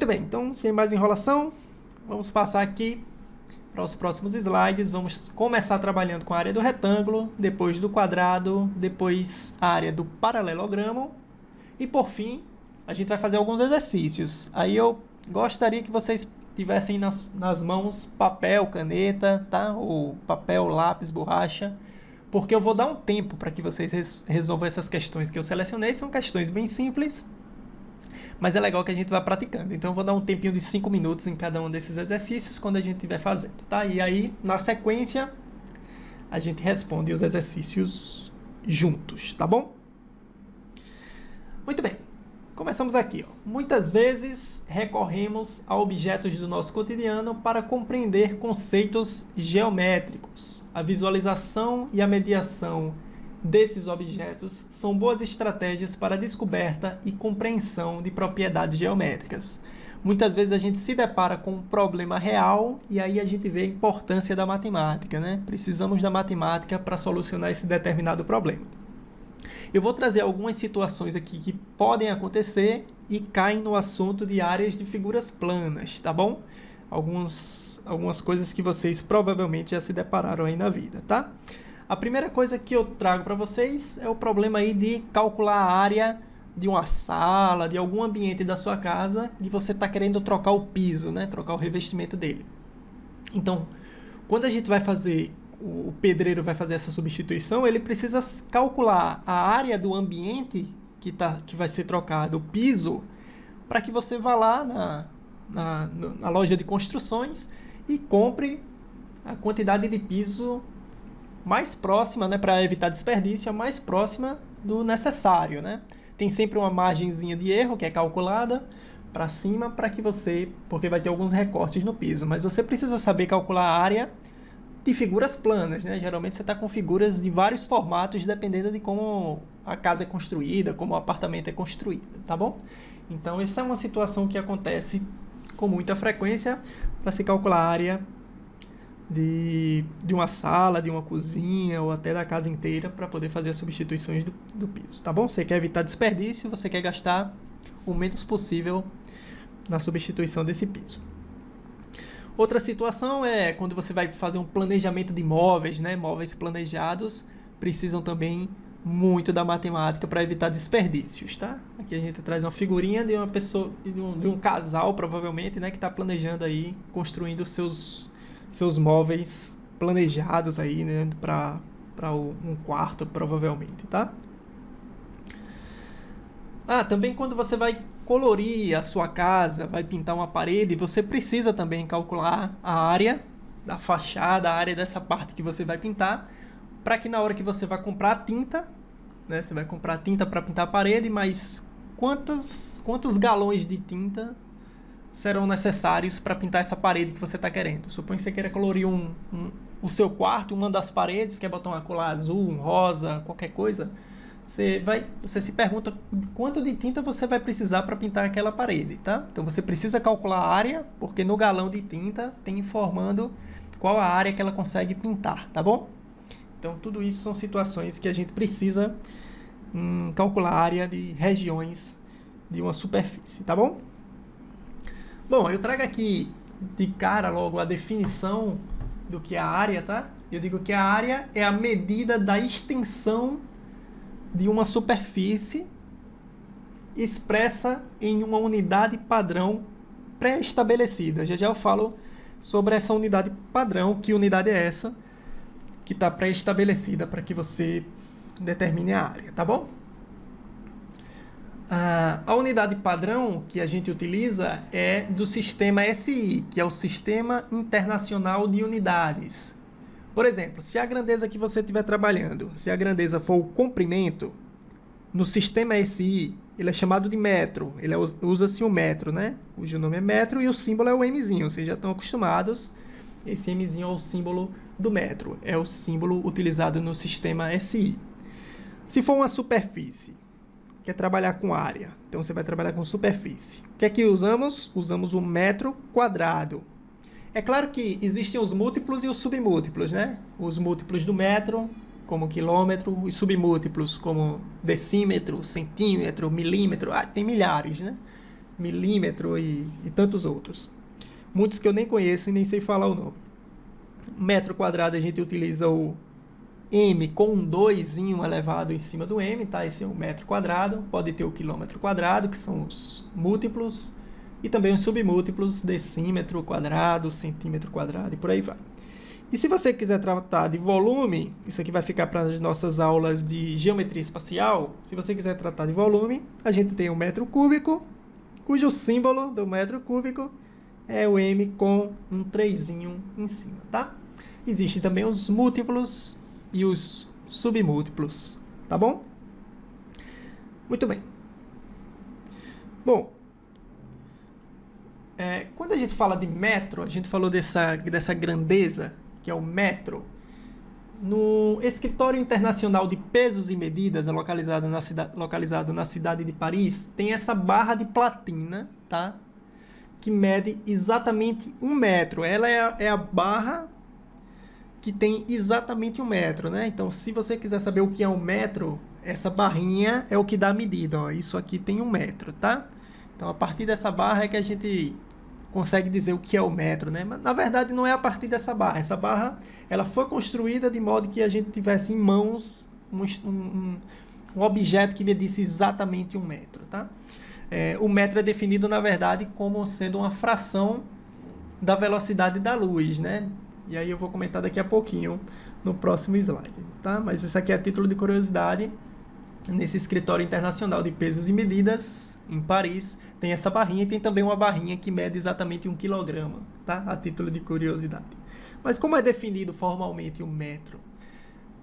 Muito bem, então, sem mais enrolação, vamos passar aqui para os próximos slides. Vamos começar trabalhando com a área do retângulo, depois do quadrado, depois a área do paralelogramo e, por fim, a gente vai fazer alguns exercícios. Aí eu gostaria que vocês tivessem nas mãos papel, caneta, tá? Ou papel, lápis, borracha, porque eu vou dar um tempo para que vocês resolvam essas questões que eu selecionei. São questões bem simples, mas é legal que a gente vá praticando. Então eu vou dar um tempinho de 5 minutos em cada um desses exercícios quando a gente estiver fazendo, tá? E aí, na sequência, a gente responde os exercícios juntos, tá bom? Muito bem. Começamos aqui, ó. Muitas vezes recorremos a objetos do nosso cotidiano para compreender conceitos geométricos. A visualização e a mediação desses objetos são boas estratégias para a descoberta e compreensão de propriedades geométricas. Muitas vezes a gente se depara com um problema real e aí a gente vê a importância da matemática, né? Precisamos da matemática para solucionar esse determinado problema. Eu vou trazer algumas situações aqui que podem acontecer e caem no assunto de áreas de figuras planas, tá bom? Algumas coisas que vocês provavelmente já se depararam aí na vida, tá? A primeira coisa que eu trago para vocês é o problema aí de calcular a área de uma sala, de algum ambiente da sua casa e você está querendo trocar o piso, né? Trocar o revestimento dele. Então, quando a gente vai fazer, o pedreiro vai fazer essa substituição, ele precisa calcular a área do ambiente que vai ser trocado, o piso, para que você vá lá na loja de construções e compre a quantidade de piso mais próxima, né, para evitar desperdício, a mais próxima do necessário, né? Tem sempre uma margenzinha de erro que é calculada para cima porque vai ter alguns recortes no piso, mas você precisa saber calcular a área de figuras planas, né? Geralmente você está com figuras de vários formatos, dependendo de como a casa é construída, como o apartamento é construído, tá bom? Então, essa é uma situação que acontece com muita frequência para se calcular a área de uma sala, de uma cozinha ou até da casa inteira para poder fazer as substituições do piso, tá bom? Você quer evitar desperdício, você quer gastar o menos possível na substituição desse piso. Outra situação é quando você vai fazer um planejamento de móveis, né? Móveis planejados precisam também muito da matemática para evitar desperdícios, tá? Aqui a gente traz uma figurinha de uma pessoa, de um casal, provavelmente, né? Que está planejando aí, construindo seus móveis planejados aí, né? Para um quarto, provavelmente, tá? Também quando você vai colorir a sua casa, vai pintar uma parede, você precisa também calcular a área da fachada, a área dessa parte que você vai pintar, para que na hora que você vai comprar a tinta, né, você vai comprar tinta para pintar a parede, mas quantos galões de tinta serão necessários para pintar essa parede que você está querendo? Suponha que você queira colorir o seu quarto, uma das paredes, quer botar uma cor azul, um rosa, qualquer coisa. Você se pergunta quanto de tinta você vai precisar para pintar aquela parede, tá? Então você precisa calcular a área, porque no galão de tinta tem informando qual a área que ela consegue pintar, tá bom? Então tudo isso são situações que a gente precisa calcular a área de regiões de uma superfície, tá bom? Bom, eu trago aqui de cara logo a definição do que é a área, tá? Eu digo que a área é a medida da extensão de uma superfície expressa em uma unidade padrão pré-estabelecida. Já eu falo sobre essa unidade padrão, que unidade é essa que está pré-estabelecida para que você determine a área, tá bom? A unidade padrão que a gente utiliza é do sistema SI, que é o Sistema Internacional de Unidades. Por exemplo, se a grandeza que você estiver trabalhando, se a grandeza for o comprimento, no sistema SI, ele é chamado de metro. Ele usa-se o metro, né? Cujo nome é metro e o símbolo é o Mzinho. Vocês já estão acostumados. Esse Mzinho é o símbolo do metro. É o símbolo utilizado no sistema SI. Se for uma superfície, quer trabalhar com área, então você vai trabalhar com superfície. O que é que usamos? Usamos o metro quadrado. É claro que existem os múltiplos e os submúltiplos, né? Os múltiplos do metro, como quilômetro, os submúltiplos, como decímetro, centímetro, milímetro, tem milhares, né? milímetro e tantos outros. Muitos que eu nem conheço e nem sei falar o nome. Metro quadrado a gente utiliza o M com um 2 elevado em cima do M, tá? Esse é o metro quadrado. Pode ter o quilômetro quadrado, que são os múltiplos, e também os submúltiplos, decímetro quadrado, centímetro quadrado e por aí vai. E se você quiser tratar de volume, isso aqui vai ficar para as nossas aulas de geometria espacial. Se você quiser tratar de volume, a gente tem o metro cúbico, cujo símbolo do metro cúbico é o M com um 3 em cima, tá? Existem também os múltiplos e os submúltiplos, tá bom? Muito bem. Bom, quando a gente fala de metro, a gente falou dessa grandeza, que é o metro. No Escritório Internacional de Pesos e Medidas, localizado na cidade de Paris, tem essa barra de platina, tá? Que mede exatamente 1 metro. Ela é a barra que tem exatamente 1 metro, né? Então, se você quiser saber o que é 1 metro, essa barrinha é o que dá a medida, ó. Isso aqui tem 1 metro, tá? Então, a partir dessa barra é que a gente consegue dizer o que é o metro, né? Mas, na verdade, não é a partir dessa barra. Essa barra, ela foi construída de modo que a gente tivesse em mãos um objeto que medisse exatamente 1 metro, tá? O metro é definido, na verdade, como sendo uma fração da velocidade da luz, né? E aí eu vou comentar daqui a pouquinho no próximo slide, tá? Mas isso aqui é a título de curiosidade. Nesse Escritório Internacional de Pesos e Medidas, em Paris, tem essa barrinha e tem também uma barrinha que mede exatamente 1 quilograma, tá? A título de curiosidade. Mas como é definido formalmente o metro?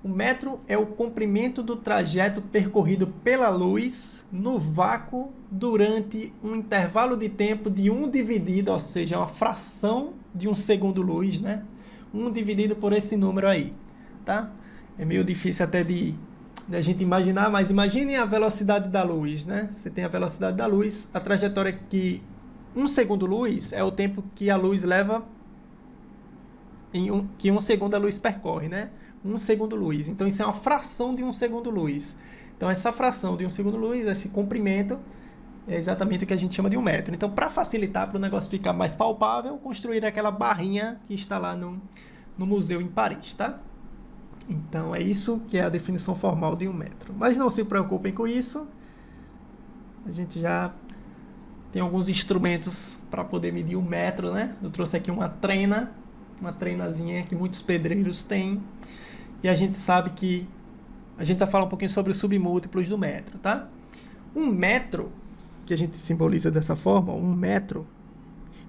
O metro é o comprimento do trajeto percorrido pela luz no vácuo durante um intervalo de tempo de 1 dividido, ou seja, uma fração de 1 segundo-luz, né? 1 dividido por esse número aí, tá? É meio difícil até de a gente imaginar, mas imaginem a velocidade da luz, né? Você tem a velocidade da luz, a trajetória que 1 segundo-luz é o tempo que a luz leva, que 1 segundo a luz percorre, né? 1 segundo-luz. Então, isso é uma fração de 1 segundo-luz. Então, essa fração de 1 segundo-luz, esse comprimento, é exatamente o que a gente chama de 1 metro. Então, para facilitar, para o negócio ficar mais palpável, construir aquela barrinha que está lá no museu em Paris, tá? Então, é isso que é a definição formal de 1 metro. Mas não se preocupem com isso. A gente já tem alguns instrumentos para poder medir 1 metro, né? Eu trouxe aqui uma trenazinha que muitos pedreiros têm. E a gente sabe que a gente vai falar um pouquinho sobre os submúltiplos do metro, tá? 1 metro, que a gente simboliza dessa forma, 1 metro,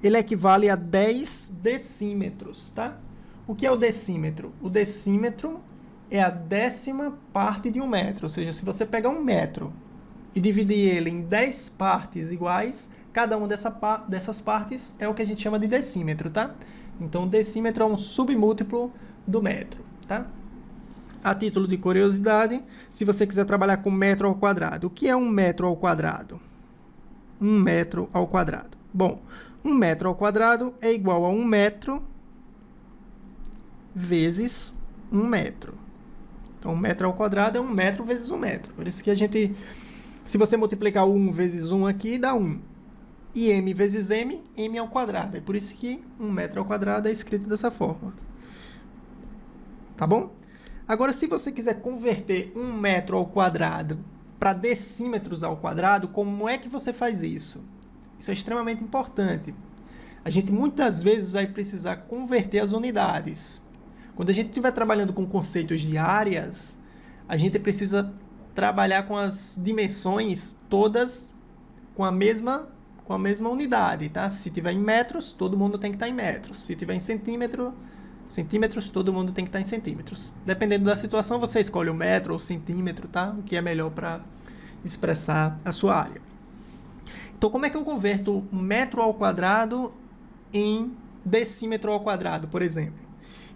ele equivale a 10 decímetros, tá? O que é o decímetro? O decímetro é a 10ª parte de 1 metro. Ou seja, se você pegar 1 metro e dividir ele em 10 partes iguais, cada uma dessas partes é o que a gente chama de decímetro, tá? Então, o decímetro é um submúltiplo do metro, tá? A título de curiosidade, se você quiser trabalhar com metro ao quadrado, o que é 1 metro ao quadrado? 1 metro ao quadrado. Bom, 1 metro ao quadrado é igual a 1 metro vezes 1 metro. Então, 1 metro ao quadrado é 1 metro vezes 1 metro. Por isso que a gente, se você multiplicar o 1 vezes 1 aqui, dá 1. E m vezes m, m ao quadrado. É por isso que 1 metro ao quadrado é escrito dessa forma. Tá bom? Agora, se você quiser converter 1 metro ao quadrado para decímetros ao quadrado, como é que você faz isso? Isso é extremamente importante. A gente muitas vezes vai precisar converter as unidades. Quando a gente estiver trabalhando com conceitos de áreas, a gente precisa trabalhar com as dimensões todas com a mesma unidade, tá? Se tiver em metros, todo mundo tem que estar em metros. Se tiver em centímetros, todo mundo tem que estar em centímetros. Dependendo da situação, você escolhe o metro ou centímetro, tá? O que é melhor para expressar a sua área. Então, como é que eu converto 1 metro ao quadrado em decímetro ao quadrado, por exemplo?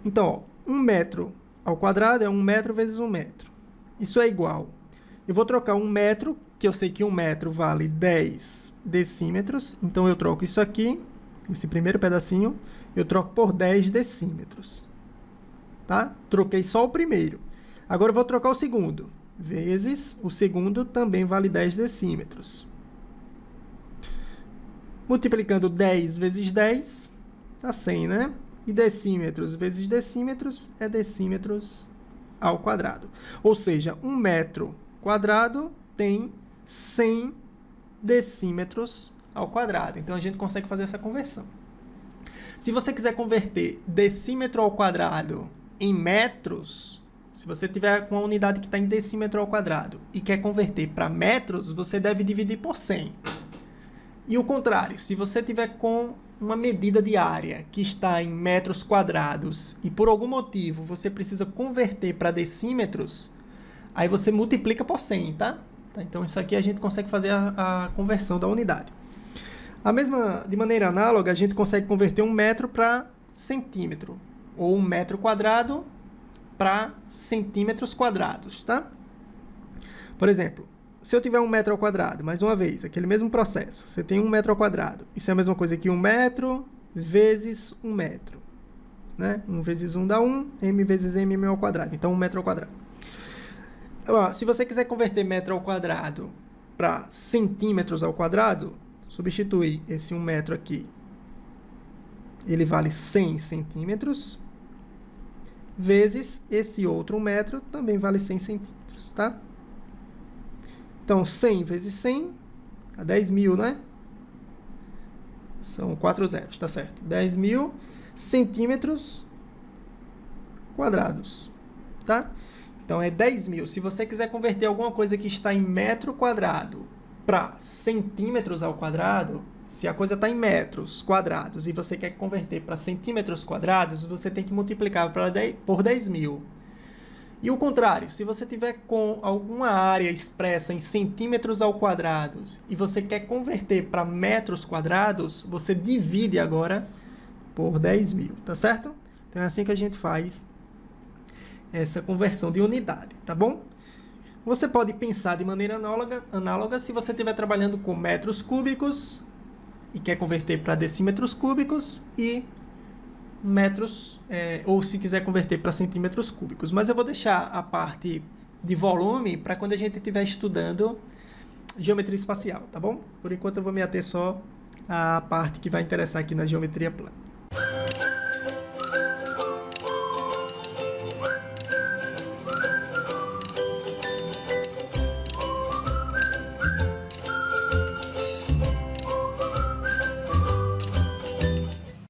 Então, ó, 1 metro ao quadrado é 1 metro vezes 1 metro. Isso é igual. Eu vou trocar 1 metro, que eu sei que 1 metro vale 10 decímetros. Então, eu troco isso aqui, esse primeiro pedacinho, eu troco por 10 decímetros. Tá? Troquei só o primeiro. Agora, eu vou trocar o segundo. Vezes o segundo também vale 10 decímetros. Multiplicando 10 vezes 10, dá 100, né? E decímetros vezes decímetros é decímetros ao quadrado. Ou seja, 1 metro quadrado tem 100 decímetros ao quadrado. Então, a gente consegue fazer essa conversão. Se você quiser converter decímetro ao quadrado em metros, se você tiver com uma unidade que está em decímetro ao quadrado e quer converter para metros, você deve dividir por 100. E o contrário, se você tiver com uma medida de área que está em metros quadrados e por algum motivo você precisa converter para decímetros, aí você multiplica por 100, tá? Então, isso aqui a gente consegue fazer a conversão da unidade. De maneira análoga, a gente consegue converter 1 metro para centímetro, ou 1 metro quadrado para centímetros quadrados, tá? Por exemplo, se eu tiver 1 metro ao quadrado, mais uma vez, aquele mesmo processo, você tem 1 metro ao quadrado, isso é a mesma coisa que 1 metro vezes 1 metro, né? 1 vezes 1 dá 1, m vezes m ao quadrado, então 1 metro ao quadrado. Se você quiser converter metro ao quadrado para centímetros ao quadrado, substitui esse 1 metro aqui, ele vale 100 centímetros, vezes esse outro 1 metro, também vale 100 centímetros, tá? Então, 100 vezes 100, dá 10.000, né? São 4 zeros, tá certo? 10.000 centímetros quadrados, tá? Então, é 10.000. Se você quiser converter alguma coisa que está em metro quadrado para centímetros ao quadrado, se a coisa está em metros quadrados e você quer converter para centímetros quadrados, você tem que multiplicar por 10.000. E o contrário, se você tiver com alguma área expressa em centímetros ao quadrado e você quer converter para metros quadrados, você divide agora por 10.000, tá certo? Então é assim que a gente faz essa conversão de unidade, tá bom? Você pode pensar de maneira análoga se você estiver trabalhando com metros cúbicos e quer converter para decímetros cúbicos e metros, ou se quiser converter para centímetros cúbicos. Mas eu vou deixar a parte de volume para quando a gente estiver estudando geometria espacial, tá bom? Por enquanto eu vou me ater só à parte que vai interessar aqui na geometria plana.